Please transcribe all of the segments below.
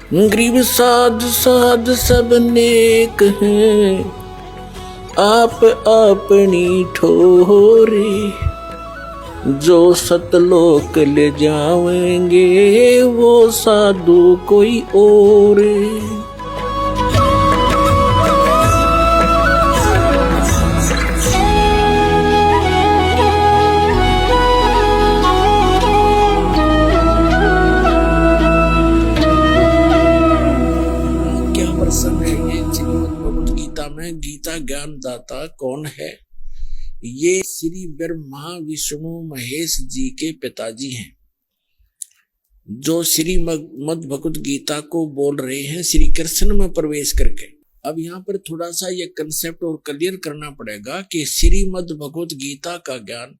गरीब साध साध सब नेक हैं, आप अपनी ठोरे। जो सतलोक ले जाएंगे वो साधु कोई और। क्या प्रसंग है ये श्रीमद् भगवद गीता में? गीता ज्ञान दाता कौन है? ये श्री ब्रह्मा विष्णु महेश जी के पिताजी हैं, जो श्रीमद् भगवद गीता को बोल रहे हैं श्री कृष्ण में प्रवेश करके। अब यहाँ पर थोड़ा सा ये कंसेप्ट और क्लियर करना पड़ेगा कि श्रीमद् भगवद गीता का ज्ञान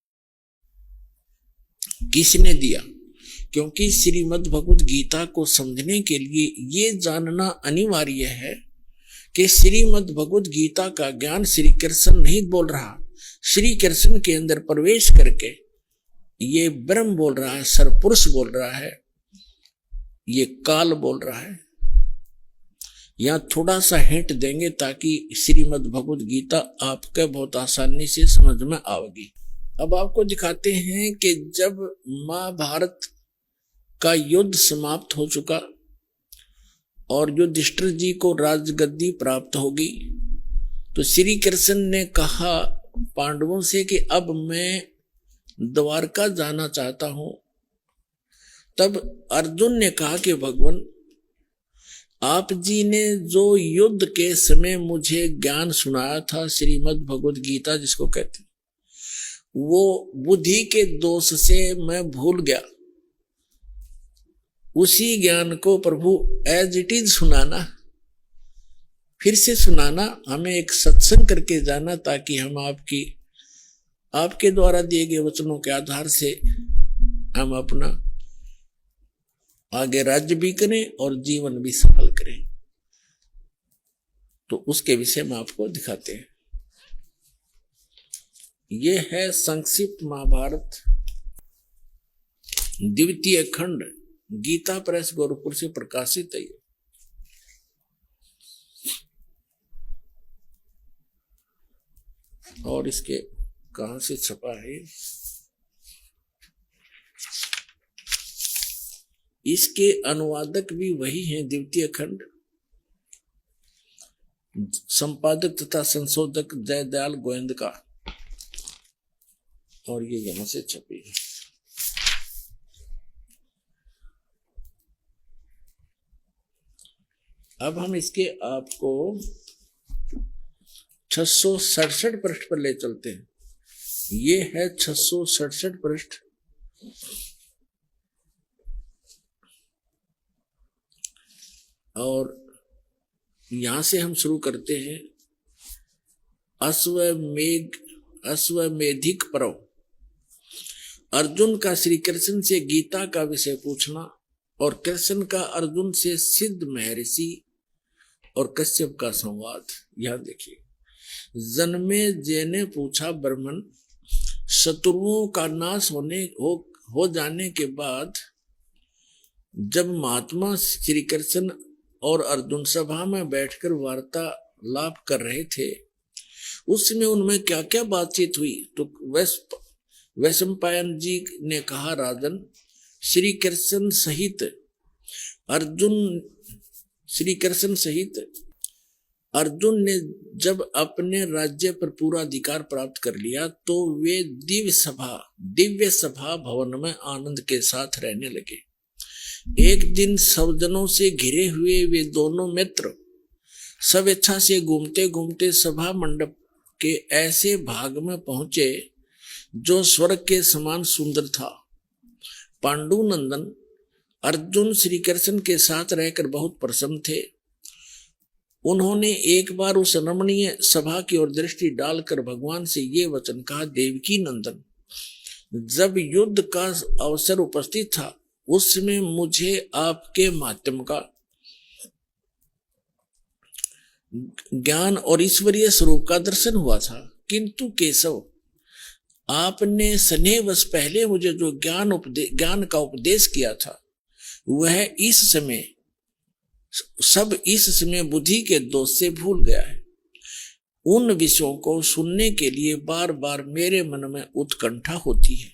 किसने दिया, क्योंकि श्रीमद् भगवद गीता को समझने के लिए ये जानना अनिवार्य है कि श्रीमद् भगवद गीता का ज्ञान श्री कृष्ण नहीं बोल रहा। श्री कृष्ण के अंदर प्रवेश करके ये ब्रह्म बोल रहा है, सरपुरुष बोल रहा है, ये काल बोल रहा है। यहां थोड़ा सा हिंट देंगे ताकि श्रीमद् भगवद गीता आपके बहुत आसानी से समझ में आएगी। अब आपको दिखाते हैं कि जब महाभारत का युद्ध समाप्त हो चुका और युधिष्ठिर जी को राजगद्दी प्राप्त होगी, तो श्री कृष्ण ने कहा पांडवों से कि अब मैं द्वारका जाना चाहता हूं। तब अर्जुन ने कहा कि भगवान, आप जी ने जो युद्ध के समय मुझे ज्ञान सुनाया था, श्रीमद् भगवद गीता जिसको कहते हैं, वो बुद्धि के दोष से मैं भूल गया। उसी ज्ञान को प्रभु एज इट इज सुनाना, फिर से सुनाना, हमें एक सत्संग करके जाना, ताकि हम आपके द्वारा दिए गए वचनों के आधार से हम अपना आगे राज्य भी करें और जीवन भी सफल करें। तो उसके विषय में आपको दिखाते हैं। ये है संक्षिप्त महाभारत द्वितीय खंड, गीता प्रेस गोरखपुर से प्रकाशित है। और इसके कहां से छपा है? इसके अनुवादक भी वही हैं, द्वितीय खंड, संपादक तथा संशोधक जयदयाल गोविंदका, और ये यहां से छपी है। अब हम इसके आपको 667 पृष्ठ पर ले चलते हैं। ये है 667 पृष्ठ। और यहां से हम शुरू करते हैं। अश्वमेधिक पर्व, अर्जुन का श्री कृष्ण से गीता का विषय पूछना और कृष्ण का अर्जुन से सिद्ध महर्षि और कश्यप का संवाद। यहां देखिए, जन्मे जय ने पूछा, ब्राह्मण, शत्रुओं का नाश हो जाने के बाद जब महात्मा श्री कृष्ण और अर्जुन सभा में बैठकर वार्तालाप कर रहे थे, उस समय उनमें क्या क्या बातचीत हुई? तो वैशंपायन जी ने कहा, राजन, श्री कृष्ण सहित अर्जुन ने जब अपने राज्य पर पूरा अधिकार प्राप्त कर लिया तो वे दिव्य सभा भवन में आनंद के साथ रहने लगे। एक दिन सज्जनों से घिरे हुए वे दोनों मित्र स्वेच्छा से घूमते घूमते सभा मंडप के ऐसे भाग में पहुंचे जो स्वर्ग के समान सुंदर था। पांडुनंदन अर्जुन श्री कृष्ण के साथ रहकर बहुत प्रसन्न थे। उन्होंने एक बार उस रमणीय सभा की ओर दृष्टि डालकर भगवान से ये वचन कहा, देवकी नंदन, जब युद्ध का अवसर उपस्थित था उसमें मुझे आपके माध्यम का ज्ञान और ईश्वरीय स्वरूप का दर्शन हुआ था, किंतु केशव, आपने स्नेहवश पहले मुझे जो ज्ञान का उपदेश किया था वह इस समय सब इस समय बुद्धि के दोष से भूल गया है। उन विषयों को सुनने के लिए बार बार मेरे मन में उत्कंठा होती है।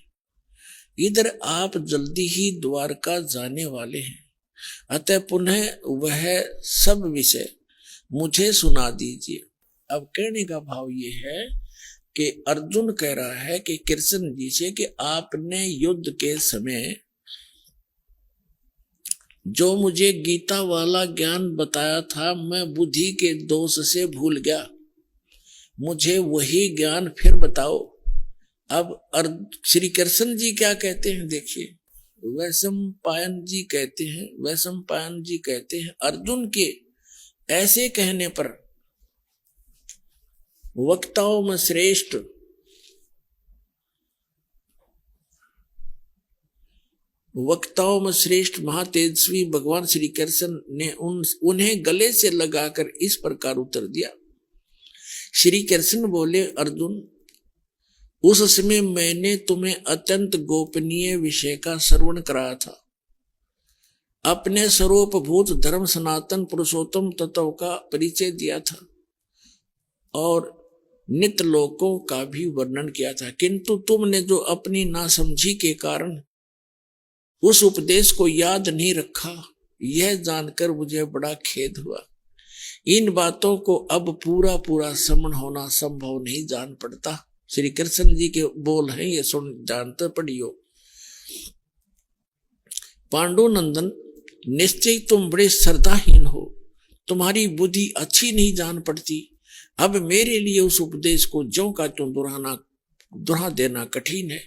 इधर आप जल्दी ही द्वारका जाने वाले हैं, अतः पुनः वह सब विषय मुझे सुना दीजिए। अब कहने का भाव ये है कि अर्जुन कह रहा है कि कृष्ण जी से कि आपने युद्ध के समय जो मुझे गीता वाला ज्ञान बताया था, मैं बुद्धि के दोष से भूल गया, मुझे वही ज्ञान फिर बताओ। अब श्री कृष्ण जी क्या कहते हैं देखिए, वैशंपायन जी कहते हैं अर्जुन के ऐसे कहने पर वक्ताओं में श्रेष्ठ महातेजस्वी भगवान श्री कृष्ण ने उन्हें गले से लगाकर इस प्रकार उत्तर दिया। श्री कृष्ण बोले, अर्जुन, उस समय मैंने तुम्हें अत्यंत गोपनीय विषय का श्रवण कराया था, अपने स्वरूपभूत धर्म सनातन पुरुषोत्तम तत्व का परिचय दिया था और नित्य लोकों का भी वर्णन किया था, किंतु तुमने जो अपनी नासमझी के कारण उस उपदेश को याद नहीं रखा, यह जानकर मुझे बड़ा खेद हुआ। इन बातों को अब पूरा श्रवण होना संभव नहीं जान पड़ता। श्री कृष्ण जी के बोल हैं, ये सुन जानते पढ़ियो। पांडुनंदन, निश्चय तुम बड़े श्रद्धाहीन हो, तुम्हारी बुद्धि अच्छी नहीं जान पड़ती। अब मेरे लिए उस उपदेश को ज्यों का त्यों दोहरा देना कठिन है,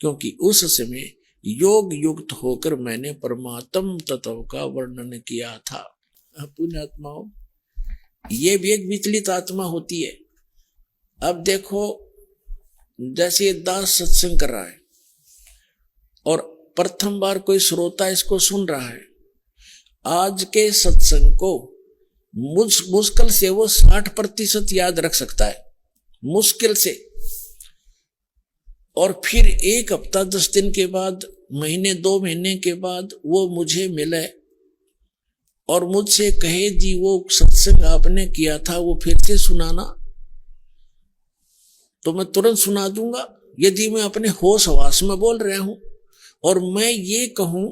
क्योंकि उस समय योग युक्त होकर मैंने परमात्म तत्व का वर्णन किया था। पुण्यात्माओं, ये भी एक विचलित आत्मा होती है। अब देखो, जैसे दास सत्संग कर रहा है और प्रथम बार कोई श्रोता इसको सुन रहा है, आज के सत्संग को मुश्किल से वो 60% याद रख सकता है, मुश्किल से। और फिर 1 हफ्ता 10 दिन के बाद, महीने 2 महीने के बाद वो मुझे मिले और मुझसे कहे, जी वो सत्संग आपने किया था वो फिर से सुनाना, तो मैं तुरंत सुना दूंगा। यदि मैं अपने होश हवास में बोल रहा हूं और मैं ये कहूं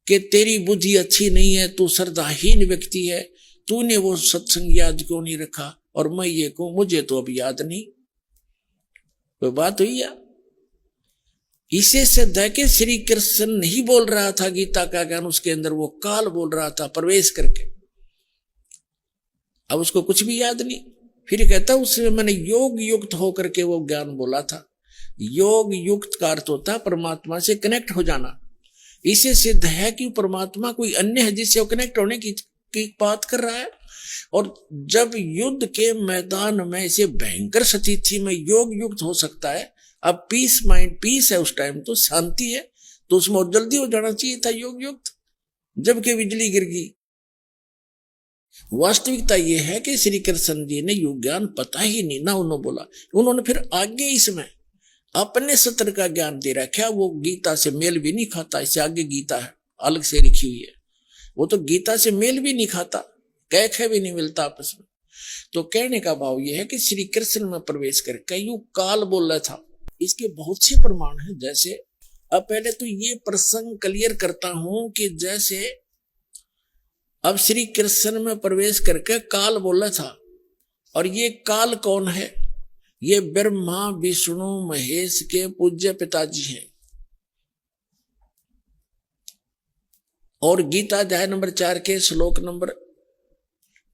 कि तेरी बुद्धि अच्छी नहीं है, तू श्रद्धाहीन व्यक्ति है, तूने वो सत्संग याद क्यों नहीं रखा, और मैं ये कहूं मुझे तो अब याद नहीं, कोई बात हुई या? इसे सिद्ध है कि श्री कृष्ण नहीं बोल रहा था गीता का ज्ञान, उसके अंदर वो काल बोल रहा था प्रवेश करके। अब उसको कुछ भी याद नहीं। फिर कहता उसमें मैंने योग युक्त होकर के वो ज्ञान बोला था। योग युक्त का अर्थ होता है परमात्मा से कनेक्ट हो जाना। इसे सिद्ध है कि परमात्मा कोई अन्य है जिससे वो कनेक्ट होने की बात कर रहा है। और जब युद्ध के मैदान में इसे भयंकर स्थिति में योग युक्त हो सकता है, अब पीस माइंड पीस है, उस टाइम तो शांति है, तो उसमें और जल्दी हो जाना चाहिए था योग युक्त, जबकि बिजली गिर गई। वास्तविकता यह है कि श्री कृष्ण जी ने योग ज्ञान पता ही नहीं ना उन्होंने बोला। उन्होंने फिर आगे इसमें अपने सत्र का ज्ञान दे रखा, वो गीता से मेल भी नहीं खाता। इससे आगे गीता है अलग से लिखी हुई है, वो तो गीता से मेल भी नहीं खाता, कैख भी नहीं मिलता आपस में। तो कहने का भाव यह है कि श्री कृष्ण में प्रवेश करके यूं काल बोल रहा था। इसके बहुत से प्रमाण हैं। जैसे अब पहले तो ये प्रसंग क्लियर करता हूं कि जैसे अब श्री कृष्ण में प्रवेश करके काल बोला था, और ये काल कौन है? ये ब्रह्मा विष्णु महेश के पूज्य पिताजी हैं। और गीता अध्याय नंबर 4 के श्लोक नंबर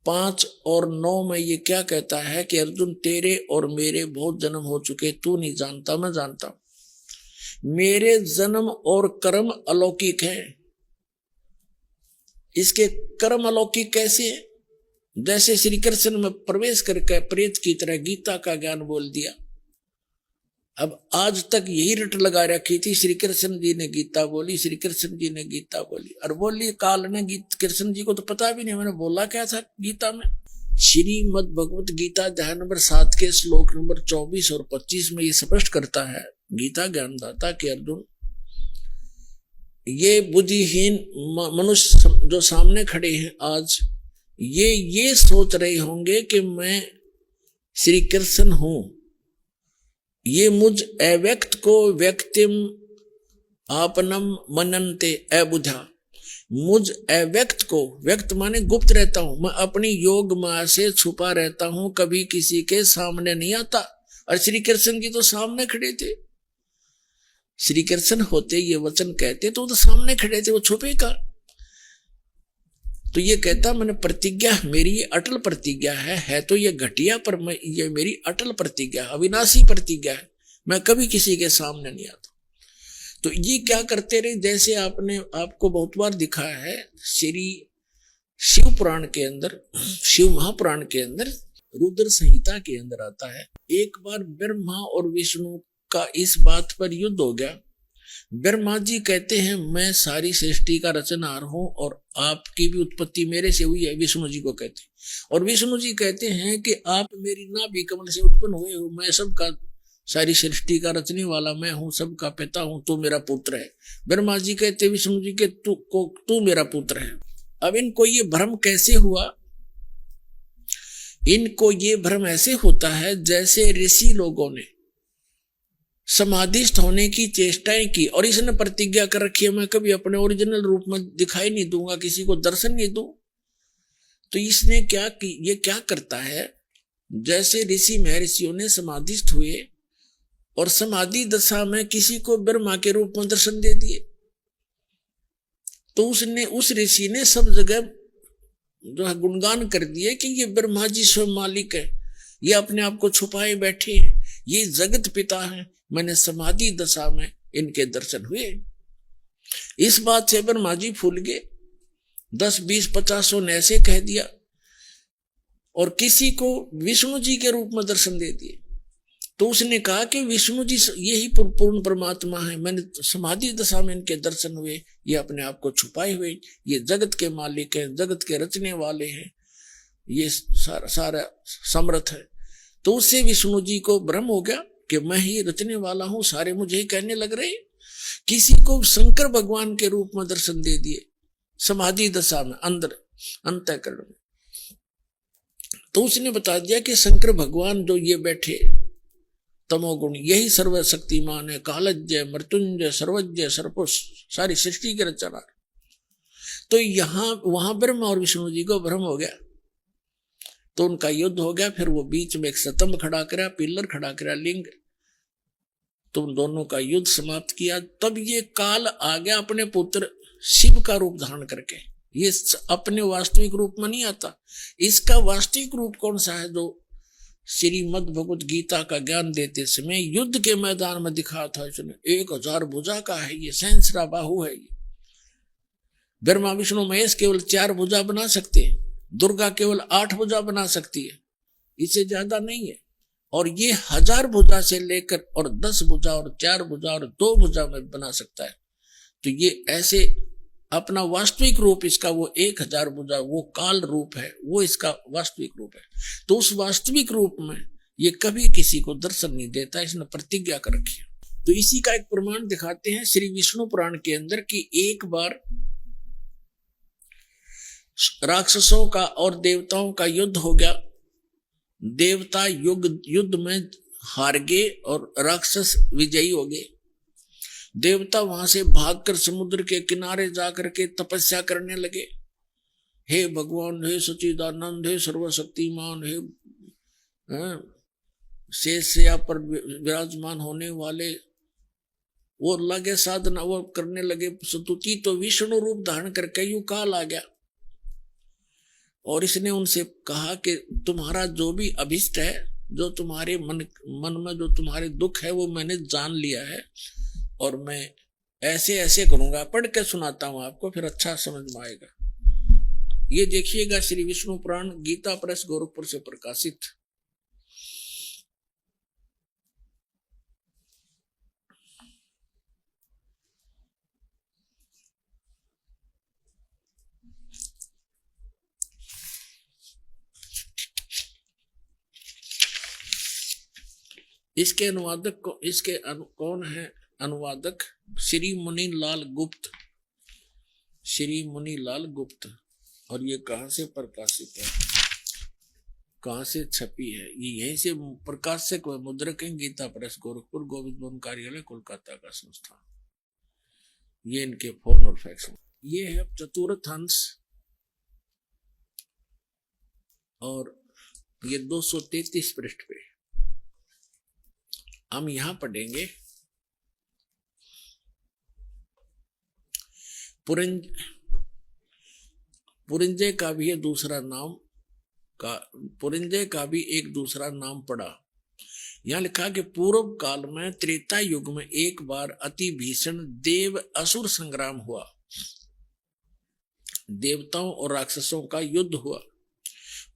5 और 9 में ये क्या कहता है कि अर्जुन, तेरे और मेरे बहुत जन्म हो चुके, तू नहीं जानता, मैं जानता हूं। मेरे जन्म और कर्म अलौकिक हैं। इसके कर्म अलौकिक कैसे है? जैसे श्री कृष्ण में प्रवेश करके प्रेत की तरह गीता का ज्ञान बोल दिया। अब आज तक यही रट लगा रखी थी, श्री कृष्ण जी ने गीता बोली, श्री कृष्ण जी ने गीता बोली, और बोली काल ने कृष्ण जी को तो पता भी नहीं मैंने बोला क्या था गीता में। श्रीमद् भगवत गीता अध्याय नंबर 7 के श्लोक नंबर 24 और 25 में ये स्पष्ट करता है गीता ज्ञानदाता कि अर्जुन, ये बुद्धिहीन मनुष्य जो सामने खड़े हैं आज, ये सोच रहे होंगे कि मैं श्री कृष्ण हूं। ये मुझ अव्यक्त को व्यक्तिम आपनम मनन्ते अबुझा, मुझ अव्यक्त को, व्यक्त माने गुप्त रहता हूं, मैं अपनी योग माया से छुपा रहता हूं, कभी किसी के सामने नहीं आता। और श्री कृष्ण जी तो सामने खड़े थे, श्री कृष्ण होते ये वचन कहते तो सामने खड़े थे, वो छुपे का। तो ये कहता मैंने प्रतिज्ञा, मेरी ये अटल प्रतिज्ञा है तो ये घटिया, पर मैं ये मेरी अटल प्रतिज्ञा, अविनाशी प्रतिज्ञा है, मैं कभी किसी के सामने नहीं आता। तो ये क्या करते रहे, जैसे आपने आपको बहुत बार दिखाया है श्री शिव पुराण के अंदर, शिव महापुराण के अंदर, रुद्र संहिता के अंदर आता है, एक बार ब्रह्मा और विष्णु का इस बात पर युद्ध हो गया। ब्रह्मा जी कहते हैं मैं सारी सृष्टि का रचनहार हूं और आपकी भी उत्पत्ति मेरे से हुई है, विष्णु जी को कहते हैं। और विष्णु जी कहते हैं कि आप मेरी नाभि कमल से उत्पन्न हुए हो, मैं सबका, सारी सृष्टि का रचने वाला मैं हूं, सबका पिता हूं, तू मेरा पुत्र है। ब्रह्मा जी कहते विष्णु जी के तू मेरा पुत्र है। अब इनको ये भ्रम कैसे हुआ, इनको ये भ्रम ऐसे होता है जैसे ऋषि लोगों ने समाधिस्थ होने की चेष्टाएं की और इसने प्रतिज्ञा कर रखी है मैं कभी अपने ओरिजिनल रूप में दिखाई नहीं दूंगा, किसी को दर्शन नहीं दूं। तो इसने क्या की, ये क्या करता है, जैसे ऋषि महर्षियों ने समाधिस्थ हुए और समाधि दशा में किसी को ब्रह्मा के रूप में दर्शन दे दिए, तो उसने, उस ऋषि ने सब जगह जो है गुणगान कर दिए कि ये ब्रह्मा जी स्वयं मालिक है, ये अपने आप को छुपाए बैठे हैं, ये जगत पिता है, मैंने समाधि दशा में इनके दर्शन हुए। इस बात से ब्रह्मा जी फूल गए, 10, 20, 50 ने ऐसे कह दिया और किसी को विष्णु जी के रूप में दर्शन दे दिए। तो उसने कहा कि विष्णु जी यही पूर्ण परमात्मा है, मैंने समाधि दशा में इनके दर्शन हुए, ये अपने आप को छुपाए हुए, ये जगत के मालिक हैं, जगत के रचने वाले हैं, ये सारा समर्थ है। तो उससे विष्णु जी को भ्रम हो गया कि मैं ही रचने वाला हूं, सारे मुझे ही कहने लग रहे। किसी को शंकर भगवान के रूप में दर्शन दे दिए समाधि दशा में, अंदर अंतःकरण में। तो उसने बता दिया कि शंकर भगवान जो ये बैठे तमोगुण, यही सर्वशक्तिमान है, कालज्ञ मृत्युंजय सर्वज्ञ सर्वपुष, सारी सृष्टि के रचना। तो यहां वहां ब्रह्मा और विष्णु जी को भ्रम हो गया, तो उनका युद्ध हो गया। फिर वो बीच में एक स्तंभ खड़ा करा, पिलर खड़ा करा, लिंग, तो उन दोनों का युद्ध समाप्त किया। तब ये काल आ गया अपने पुत्र शिव का रूप धारण करके, ये अपने वास्तविक रूप में नहीं आता। इसका वास्तविक रूप कौन सा है, जो श्रीमद् भगवत गीता का ज्ञान देते समय युद्ध के मैदान में दिखा था इसने, 1000 भुजा का है, ये सहस्रा बाहु है। ये ब्रह्मा विष्णु महेश केवल 4 भुजा बना सकते हैं, दुर्गा केवल 8 भुजा बना सकती है, इससे ज्यादा नहीं है। और ये 1000 भुजा से लेकर और 10 भुजा और 4 भुजा और 2 भुजा में बना सकता है। तो ये ऐसे अपना वास्तविक रूप इसका वो 1000 भुजा, वो काल रूप है, वो इसका वास्तविक रूप है। तो उस वास्तविक रूप में ये कभी किसी को दर्शन नहीं देता, इसने प्रतिज्ञा कर रखी है। तो इसी का एक प्रमाण दिखाते हैं श्री विष्णु पुराण के अंदर कि एक बार राक्षसों का और देवताओं का युद्ध हो गया। देवता युद्ध में हार गए और राक्षस विजयी हो गए। देवता वहां से भागकर समुद्र के किनारे जाकर के तपस्या करने लगे, हे भगवान, हे सच्चिदानंद, हे सर्वशक्तिमान, हे शेषया पर विराजमान होने वाले, वो लगे साधना वो करने लगे स्तुति। तो विष्णु रूप धारण करके यू काल आ गया और इसने उनसे कहा कि तुम्हारा जो भी अभिष्ट है, जो तुम्हारे मन में जो तुम्हारे दुख है, वो मैंने जान लिया है और मैं ऐसे ऐसे करूंगा। पढ़ के सुनाता हूं आपको, फिर अच्छा समझ में आएगा। ये देखिएगा श्री विष्णु पुराण, गीता प्रेस गोरखपुर से प्रकाशित। इसके अनुवादक कौन है? अनुवादक श्री मुनि लाल गुप्त, श्री मुनीलाल गुप्त। और ये कहाँ से प्रकाशित है, कहाँ से छपी है? ये यहीं से प्रकाशक व मुद्रक है, गीता प्रेस, गोरखपुर, गोविंद भवन कार्यालय, कोलकाता का संस्थान। ये इनके फोन और फैक्स। ये है चतुर्थ अंश और ये 233 पृष्ठ पे हम यहां पढ़ेंगे। पुरिंजय का भी ये दूसरा नाम का, पुरिंजय का भी एक दूसरा नाम पड़ा। यहां लिखा कि पूर्व काल में त्रेता युग में एक बार अति भीषण देव असुर संग्राम हुआ। देवताओं और राक्षसों का युद्ध हुआ।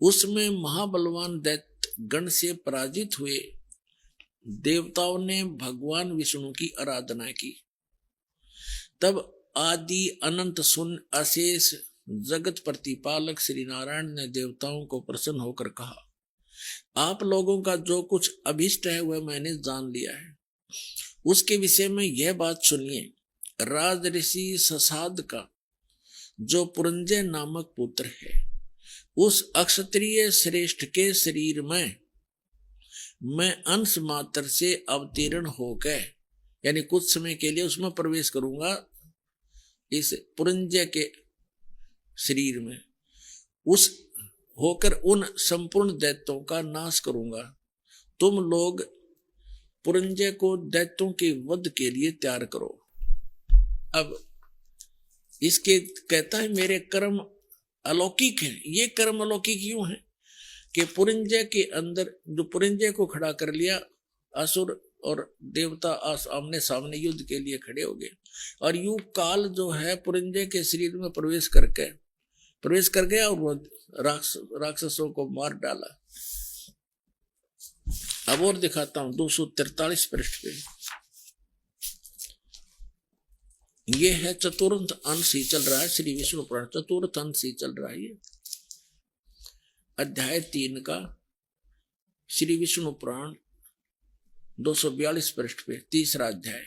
उसमें महाबलवान दैत्य गण से पराजित हुए देवताओं ने भगवान विष्णु की आराधना की। तब आदि अनंत शून्य अशेष जगत प्रतिपालक श्री नारायण ने देवताओं को प्रसन्न होकर कहा, आप लोगों का जो कुछ अभिष्ट है वह मैंने जान लिया है। उसके विषय में यह बात सुनिए। राज ऋषि ससाद का जो पुरंजय नामक पुत्र है, उस अक्षत्रिय श्रेष्ठ के शरीर में मैं अंश मात्र से अवतीर्ण होकर, यानी कुछ समय के लिए उसमें प्रवेश करूंगा, इस पुरंजय के शरीर में उस होकर उन संपूर्ण दैत्यों का नाश करूंगा। तुम लोग पुरंजय को दैत्यों के वध के लिए तैयार करो। अब इसके कहता है मेरे कर्म अलौकिक हैं। ये कर्म अलौकिक क्यों है कि पुरंजय के अंदर जो पुरंजय को खड़ा कर लिया, असुर और देवता आमने सामने युद्ध के लिए खड़े हो गए और यू काल जो है पुरंजय के शरीर में प्रवेश कर गया और वो राक्षसों को मार डाला। अब और दिखाता हूं 243 पृष्ठ पे। ये है चतुर्थ अंश ही चल रहा है, श्री विष्णु पुराण चतुर्थ अंश ही चल रहा है। ये अध्याय 3 का श्री विष्णु पुराण 242 पृष्ठ पे तीसरा अध्याय।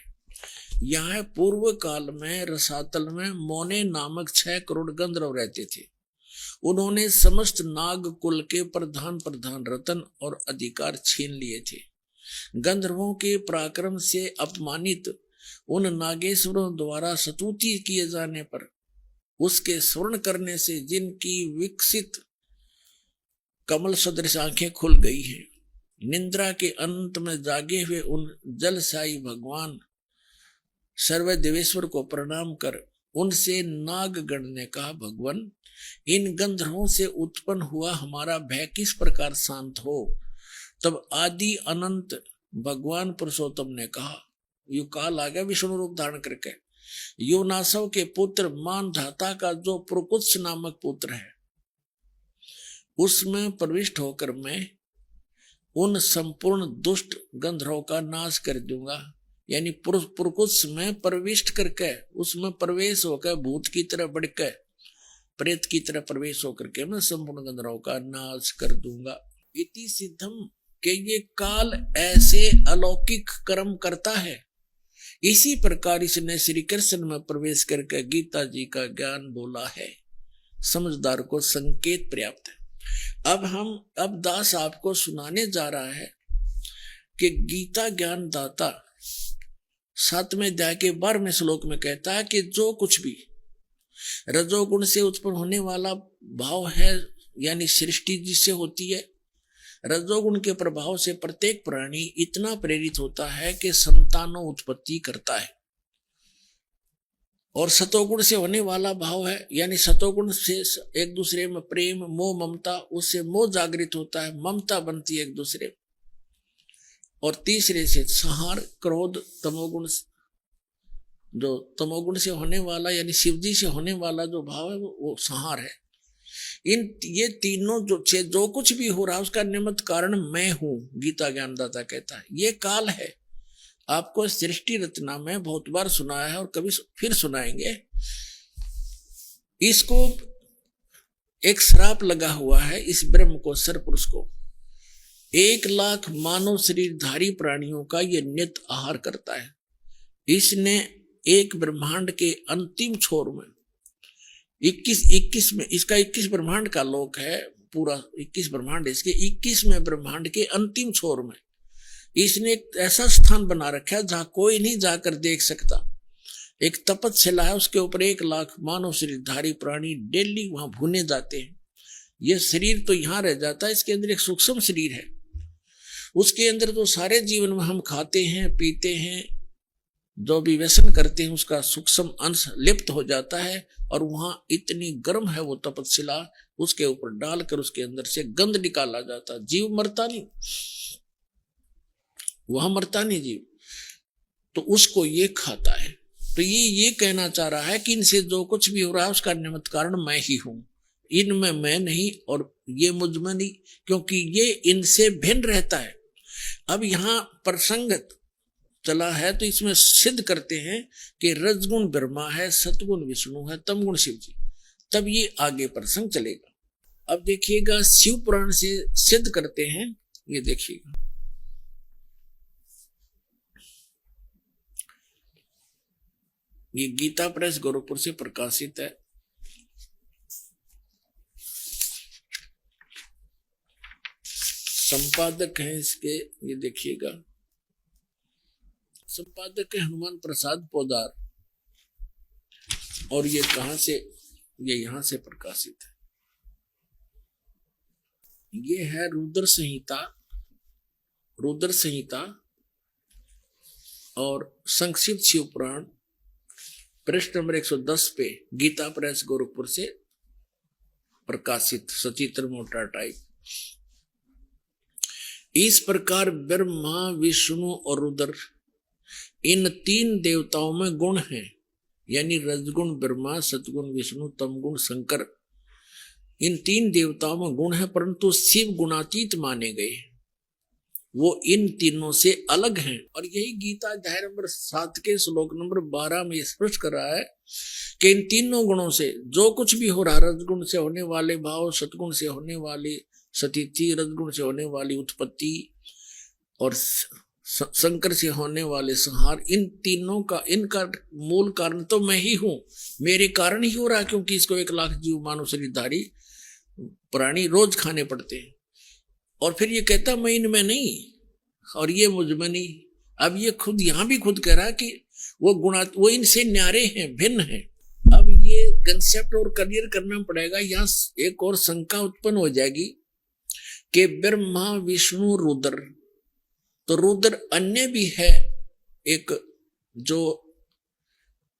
यहाँ पूर्व काल में रसातल में मोने नामक 6 करोड़ गंधर्व रहते थे। उन्होंने समस्त नाग कुल के प्रधान रतन और अधिकार छीन लिए थे। गंधर्वों के पराक्रम से अपमानित उन नागेश्वरों द्वारा स्तुति किए जाने पर उसके स्वर्ण करने से जिनकी विकसित कमल सदृश आंखें खुल गई हैं, निंद्रा के अंत में जागे हुए उन जलशाही भगवान सर्वदेवेश्वर को प्रणाम कर उनसे नागगण ने कहा, भगवान इन गंधर्वों से उत्पन्न हुआ हमारा भय किस प्रकार शांत हो। तब आदि अनंत भगवान पुरुषोत्तम ने कहा, यु काल आ गया विष्णु रूप धारण करके, योनासव के पुत्र मान धाता का जो प्रकुत्स नामक पुत्र है उसमें प्रविष्ट होकर मैं उन संपूर्ण दुष्ट गंधर्वों का नाश कर दूंगा। यानी पुरकुत्स में प्रविष्ट करके उसमें प्रवेश होकर भूत की तरह बढ़कर प्रेत की तरह प्रवेश होकर के मैं संपूर्ण गंधर्वों का नाश कर दूंगा। इति सिद्धम के ये काल ऐसे अलौकिक कर्म करता है। इसी प्रकार इसने श्री कृष्ण में प्रवेश करके गीता जी का ज्ञान बोला है। समझदार को संकेत पर्याप्त है। अब दास आपको सुनाने जा रहा है कि गीता ज्ञान दाता 7वें अध्याय के 12वें श्लोक में कहता है कि जो कुछ भी रजोगुण से उत्पन्न होने वाला भाव है, यानी सृष्टि जिससे होती है, रजोगुण के प्रभाव से प्रत्येक प्राणी इतना प्रेरित होता है कि संतानों उत्पत्ति करता है। और सतोगुण से होने वाला भाव है, यानी सतोगुण से एक दूसरे में प्रेम मोह ममता, उससे मोह जागृत होता है, ममता बनती है एक दूसरे। और तीसरे से संहार क्रोध तमोगुण, जो तमोगुण से होने वाला यानी शिवजी से होने वाला जो भाव है वो संहार है। ये तीनों जो कुछ भी हो रहा है उसका निमित्त कारण मैं हूं, गीता ज्ञानदाता कहता है। ये काल है। आपको सृष्टि रचना में बहुत बार सुनाया है और कभी फिर सुनाएंगे। इसको एक श्राप लगा हुआ है इस ब्रह्म को, सरपुरुष को। 1 लाख मानव शरीरधारी प्राणियों का यह नित्य आहार करता है। इसने एक ब्रह्मांड के अंतिम छोर में 21 में इसका 21 ब्रह्मांड का लोक है, पूरा 21 ब्रह्मांड। इसके 21वें ब्रह्मांड के अंतिम छोर में इसने एक ऐसा स्थान बना रखा है जहां कोई नहीं जाकर देख सकता। एक तपतशिला है, उसके ऊपर 1 लाख मानव शरीरधारी प्राणी डेली वहां भुने जाते हैं। यह शरीर तो यहां रह जाता है, इसके अंदर एक सूक्ष्म शरीर है, उसके अंदर तो सारे जीवन में हम खाते हैं पीते हैं, जो भी व्यसन करते हैं उसका सूक्ष्म अंश लिप्त हो जाता है। और वहां इतनी गर्म है वो तपतशिला, उसके ऊपर डालकर उसके अंदर से गंध निकाला जाता। जीव मरता नहीं, वहां मरता नहीं जीव, तो उसको ये खाता है। तो ये कहना चाह रहा है कि इनसे जो कुछ भी हो रहा है उसका निमित्त कारण मैं ही हूं, इनमें मैं नहीं और ये मुझ में नहीं, क्योंकि ये इनसे भिन्न रहता है। अब यहां प्रसंग चला है तो इसमें सिद्ध करते हैं कि रजगुण ब्रह्मा है, सतगुण विष्णु है, तमगुण शिव जी, तब ये आगे प्रसंग चलेगा। अब देखिएगा शिव पुराण से सिद्ध करते हैं, ये देखिएगा। ये गीता प्रेस गोरखपुर से प्रकाशित है। संपादक है इसके, ये देखिएगा, संपादक है हनुमान प्रसाद पोदार। और ये कहां से, ये यहां से प्रकाशित है। ये है रुद्र संहिता, रुद्र संहिता और संक्षिप्त शिव पुराण, पृष्ठ नंबर 110 पे गीता प्रेस गोरखपुर से प्रकाशित, सचित्र मोटा टाइप। इस प्रकार ब्रह्मा विष्णु और रुद्र इन 3 देवताओं में गुण हैं, यानी रजगुण ब्रह्मा, सतगुण विष्णु, तमगुण शंकर, इन 3 देवताओं में गुण है, परंतु शिव गुणातीत माने गए, वो इन तीनों से अलग हैं। और यही गीता अध्याय नंबर 7 के श्लोक नंबर 12 में स्पष्ट कर रहा है कि इन तीनों गुणों से जो कुछ भी हो रहा, रजगुण से होने वाले भाव, सतगुण से होने वाली स्थिति, रजगुण से होने वाली उत्पत्ति और शंकर से होने वाले संहार, इन तीनों का, इनका मूल कारण तो मैं ही हूं, मेरे कारण ही हो रहा है, क्योंकि इसको 1 लाख जीव मानव शरीरधारी प्राणी रोज खाने पड़ते हैं। और फिर ये कहता मैं इनमें नहीं और ये मुझ में नहीं। अब ये खुद यहां भी खुद कह रहा है कि वो इनसे न्यारे हैं, भिन्न हैं। अब ये कंसेप्ट और क्लियर करना पड़ेगा। यहाँ एक और शंका उत्पन्न हो जाएगी कि ब्रह्मा विष्णु रुद्र, तो रुद्र अन्य भी है, एक जो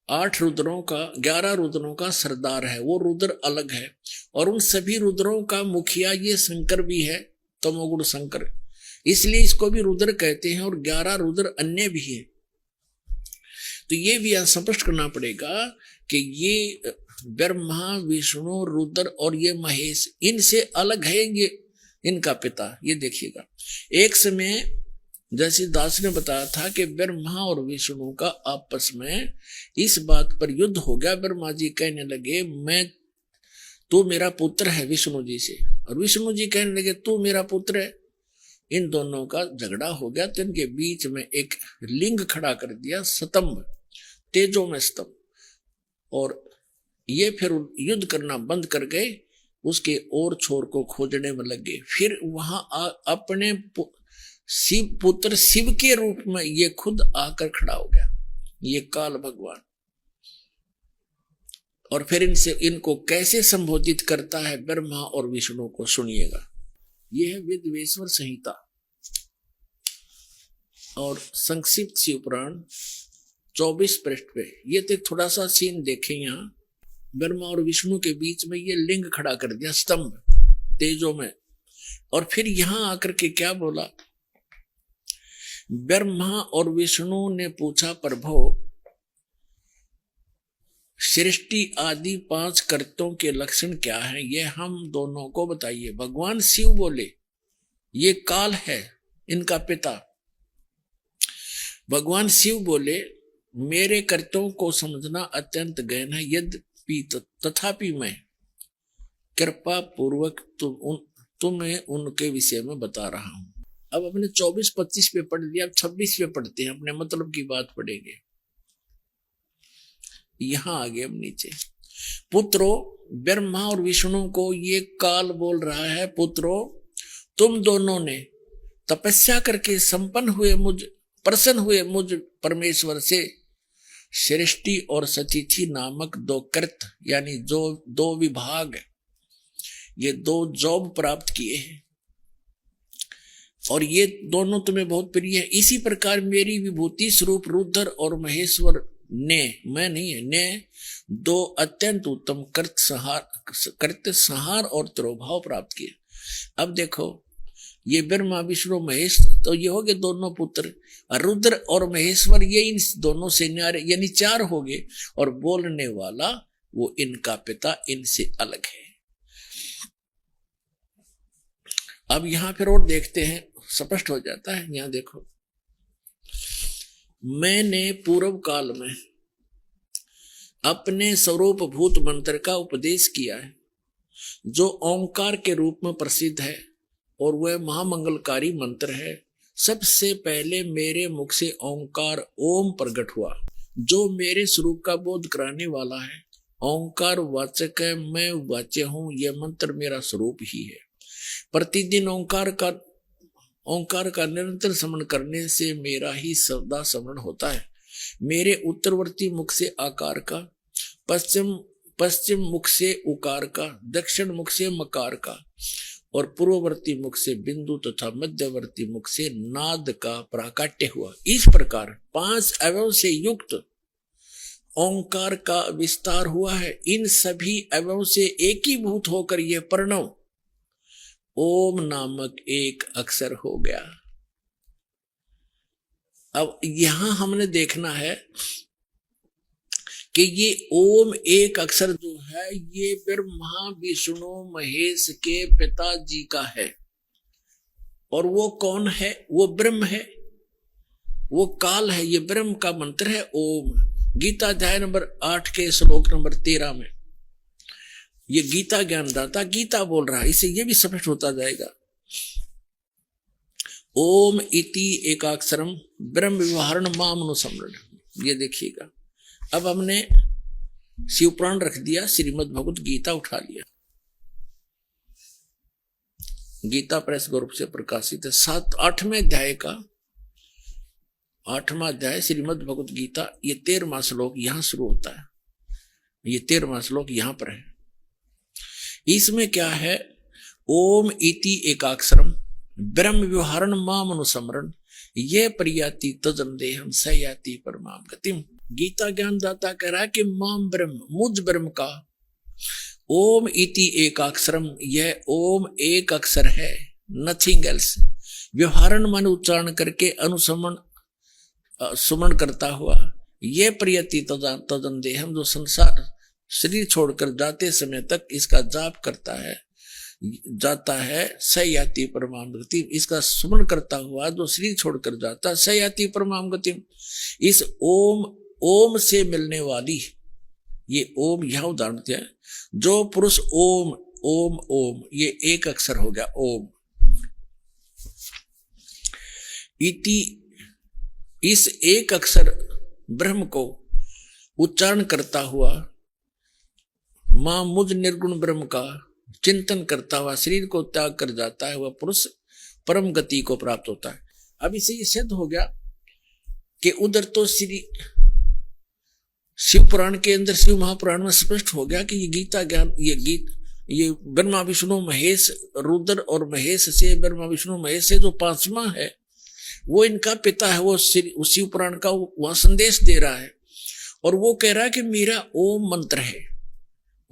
8 रुद्रों का, 11 रुद्रों का सरदार है, वो रुद्र अलग है। और उन सभी रुद्रों का मुखिया ये शंकर भी है, तमोगुण शंकर, इसलिए इसको भी रुद्र कहते हैं। और 11 रुद्र अन्य भी है। तो ये भी यहां स्पष्ट करना पड़ेगा कि ये ब्रह्मा विष्णु रुद्र और ये महेश इनसे अलग है, ये इनका पिता। ये देखिएगा, एक समय जैसे दास ने बताया था कि ब्रह्मा और विष्णु का आपस में इस बात पर युद्ध हो गया। ब्रह्मा जी कहने लगे तू मेरा पुत्र है विष्णु जी से, और विष्णु जी कहने लगे तू मेरा पुत्र है। इन दोनों का झगड़ा हो गया, तो इनके बीच में एक लिंग खड़ा कर दिया, स्तंभ, तेजो में स्तंभ। और ये फिर युद्ध करना बंद कर गए, उसके और छोर को खोजने में लगे। फिर वहां अपने शिव पुत्र शिव के रूप में ये खुद आकर खड़ा हो गया, ये काल भगवान। और फिर इनको कैसे संबोधित करता है ब्रह्मा और विष्णु को, सुनिएगा। यह है विद्वेश्वर संहिता और संक्षिप्त शिव पुराण 24 पृष्ठ पे। ये तो थोड़ा सा सीन देखें, यहाँ ब्रह्मा और विष्णु के बीच में ये लिंग खड़ा कर दिया, स्तंभ तेजो में। और फिर यहां आकर के क्या बोला, ब्रह्मा और विष्णु ने पूछा प्रभु सृष्टि आदि 5 कर्तों के लक्षण क्या हैं, ये हम दोनों को बताइए। भगवान शिव बोले ये काल है, इनका पिता। भगवान शिव बोले मेरे कर्तव्यों को समझना अत्यंत गहन है, यद्यपि तथापि मैं कृपा पूर्वक तुम्हें उनके विषय में बता रहा हूं। अब अपने 24-25 पे पढ़ लिया, अब 26 पे पढ़ते हैं, अपने मतलब की बात पढ़ेंगे। यहां आगे हम नीचे, पुत्रो, ब्रह्मा और विष्णु को ये काल बोल रहा है, पुत्रो तुम दोनों ने तपस्या करके प्रसन्न हुए मुझ परमेश्वर से सृष्टि और सचिथि नामक दो कृत, यानी जो दो विभाग, ये दो जॉब प्राप्त किए हैं और ये दोनों तुम्हें बहुत प्रिय है। इसी प्रकार मेरी विभूति स्वरूप रुद्र और महेश्वर ने, मैं नहीं है, ने दो अत्यंत उत्तम कृत संहार और तिरोभाव प्राप्त किए। अब देखो, ये ब्रह्मा विष्णु महेश, तो ये हो गए दोनों पुत्र, रुद्र और महेश्वर ये इन दोनों से न्यारे, यानी चार हो गए, और बोलने वाला वो इनका पिता इनसे अलग है। अब यहां फिर और देखते हैं, स्पष्ट हो जाता है। यहां देखो, मैंने पूर्व काल में अपने स्वरूप भूत मंत्र का उपदेश किया है, जो ओंकार के रूप में प्रसिद्ध है और वह महामंगलकारी मंत्र है। सबसे पहले मेरे मुख से ओंकार ओम प्रकट हुआ, जो मेरे स्वरूप का बोध कराने वाला है। ओंकार वाचक है, मैं वाच्य हूं, यह मंत्र मेरा स्वरूप ही है। प्रतिदिन ओंकार का निरंतर स्मरण करने से मेरा ही सदा स्मरण होता है। मेरे उत्तरवर्ती मुख से आकार का, पश्चिम मुख से उकार का, दक्षिण मुख से मकार का और पूर्ववर्ती मुख से बिंदु तथा मध्यवर्ती मुख से नाद का प्राकट्य हुआ। इस प्रकार 5 अवयव से युक्त ओंकार का विस्तार हुआ है। इन सभी अवयव से एकीभूत होकर यह प्रणव ओम नामक एक अक्षर हो गया। अब यहां हमने देखना है कि ये ओम एक अक्षर जो है, ये ब्रह्मा विष्णु महेश के पिताजी का है। और वो कौन है? वो ब्रह्म है, वो काल है। ये ब्रह्म का मंत्र है ओम। गीता अध्याय नंबर 8 के श्लोक नंबर 13 में ये गीता ज्ञानदाता गीता बोल रहा है। इसे ये भी स्पष्ट होता जाएगा। ओम इति एकाक्षरम ब्रह्म व्यवहारण मामनुसमरण। ये देखिएगा, अब हमने शिवपुराण रख दिया, श्रीमद् भगवत गीता उठा लिया। गीता प्रेस ग्रुप से प्रकाशित है। 8वें अध्याय का 8वां अध्याय श्रीमद् भगवत गीता, ये 13वां श्लोक यहां शुरू होता है। ये 13वां श्लोक यहां पर है। इसमें क्या है? ओम इति एकाक्षरम ब्रह्म व्यवहारण माम अनुसमरण ये प्रयाति तजन देहम सयाति परमाम गतिम। गीता ज्ञानदाता कह रहा है कि माम ब्रह्म, मुझ ब्रह्म का ओम इति एकाक्षरम, यह ओम एक अक्षर है, नथिंग एल्स। व्यवहारण मन उच्चारण करके अनुसमन सुमन करता हुआ ये प्रयति तजन देहम, जो संसार शरीर छोड़कर जाते समय तक इसका जाप करता है, जाता है, सयाति परमाम गति। इसका सुमन करता हुआ जो शरीर छोड़कर जाता है, सयाति परमाम गति। इस ओम से मिलने वाली, ये ओम यह उदाहरण दिया, जो पुरुष ओम ओम ओम, ये एक अक्षर हो गया ओम इति। इस एक अक्षर ब्रह्म को उच्चारण करता हुआ मां मुझ निर्गुण ब्रह्म का चिंतन करता हुआ शरीर को त्याग कर जाता है, वह पुरुष परम गति को प्राप्त होता है। अब इसे ये सिद्ध हो गया कि उधर तो श्री शिव पुराण के अंदर, शिव महापुराण में स्पष्ट हो गया कि ये गीता ज्ञान, ये ब्रह्मा विष्णु महेश, रुद्र और महेश से, ब्रह्मा विष्णु महेश से जो 5वां है वो इनका पिता है। वो शिव पुराण का वहां संदेश दे रहा है और वो कह रहा है कि मेरा ओम मंत्र है।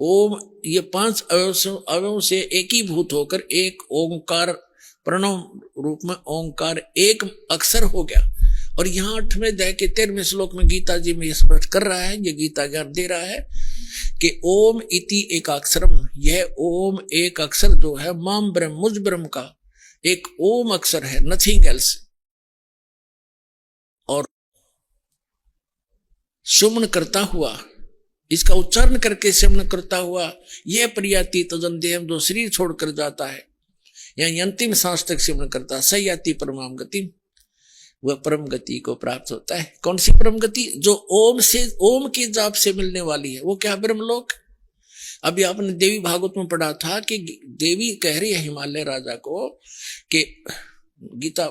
ओम ये 5 अवयव से एकीभूत होकर एक ओंकार प्रणव रूप में ओंकार एक अक्षर हो गया। और यहाँ 8वें अध्याय के 13वें श्लोक में गीता जी में स्पष्ट कर रहा है, ये गीता ज्ञान दे रहा है कि ओम इति एकाक्षरम, यह ओम एक अक्षर जो है माम ब्रह्म, मुझ ब्रह्म का एक ओम अक्षर है, नथिंग एल्स। और सुमन करता हुआ, इसका उच्चारण करके सुमन करता हुआ यह प्रयाति तजन देहम, जो शरीर छोड़कर जाता है, यानी अंतिम सांस तक सिमरण करता है, सयाति परमाम गति, वह परम गति को प्राप्त होता है। कौन सी परम गति? जो ओम से, ओम की जाप से मिलने वाली है। वो क्या? ब्रह्मलोक। अभी आपने देवी भागवत में पढ़ा था कि देवी कह रही है हिमालय राजा को कि गीता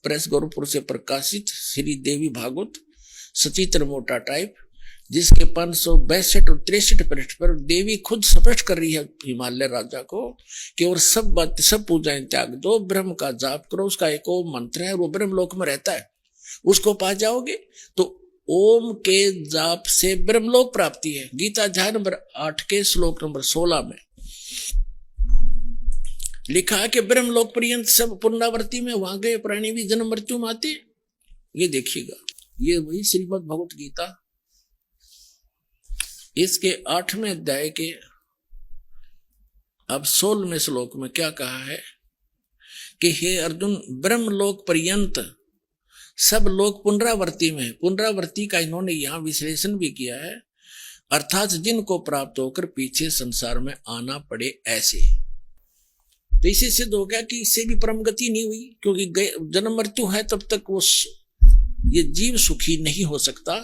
प्रेस गोरखपुर से प्रकाशित श्री देवी भागवत सचित्र मोटा टाइप, जिसके 562 और 63 पृष्ठ पर देवी खुद स्पष्ट कर रही है हिमालय राजा को कि और सब बात सब पूजाएं त्याग दो, ब्रह्म का जाप करो, उसका एक ओम मंत्र है, वो ब्रह्म लोक में रहता है, उसको पा जाओगे। तो ओम के जाप से ब्रह्मलोक प्राप्ति है। गीता अध्याय नंबर 8 के श्लोक नंबर 16 में लिखा है कि ब्रह्मलोक पर्यंत सब पुनरावृत्ति में, वहां गए प्राणी भी जन्म मृत्यु में आते। ये देखिएगा, ये वही श्रीमद् भगवत गीता इसके 8वें अध्याय के अब 16वें श्लोक में क्या कहा है कि हे अर्जुन, ब्रह्मलोक पर्यंत सब लोग पुनरावृत्ति में, पुनरावृत्ति का इन्होंने यहां विश्लेषण भी किया है, अर्थात जिनको प्राप्त होकर पीछे संसार में आना पड़े ऐसे। तो इसे सिद्ध हो गया कि इससे भी परम गति नहीं हुई, क्योंकि जन्म मृत्यु है तब तक वो ये जीव सुखी नहीं हो सकता।